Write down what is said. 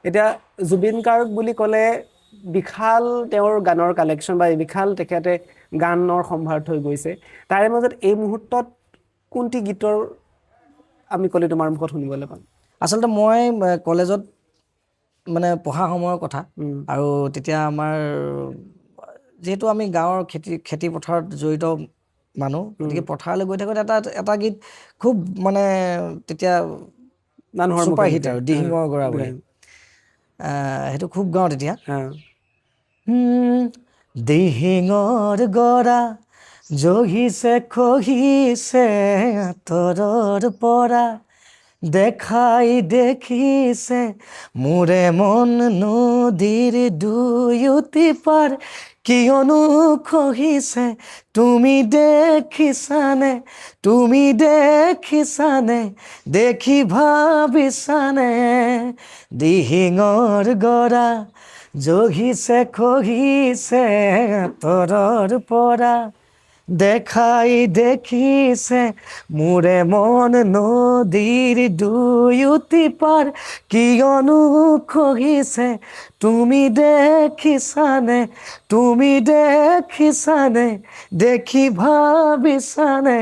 এতিয়া জুবিন গাৰ্গ বুলি ক'লে বিশাল তেওঁৰ গানৰ কালেকশ্যন বা বিশাল তেখেতে গানৰ সম্ভাৰ থৈ গৈছে তাৰে মাজত এই মুহূৰ্তত কোনটি গীতৰ আমি ক'লে তোমাৰ মুখত শুনিবলৈ পাম আচলতে মই কলেজত মানে পঢ়া সময়ৰ কথা আৰু তেতিয়া আমাৰ যেহেতু আমি গাঁৱৰ খেতি পথাৰত জড়িত মানুহ গতিকে পথাৰলৈ গৈ থাকোঁতে এটা গীত খুব মানে তেতিয়া মানুহৰ ছুপাৰ মুখে হিট আৰু দিহিঙৰ গৰা বুলি সেইটো খুব গাওঁ তেতিয়া দিহিঙৰ গৰা জহিছে খহিছে আঁতৰৰ পৰা দেখাই দেখিছে মোৰে মন নদীৰ দুয়োটি পাৰ কিয়নো খহিছে তুমি দেখিছানে দেখি ভাবিছানে দিহিঙৰ গৰা জহিছে খহিছে আঁতৰৰ পৰা দেখাই দেখিছে মোৰে মন নদীৰ দুয়োটি পাৰ কিয়নো খহিছে তুমি দেখিছানে দেখি ভাবিছানে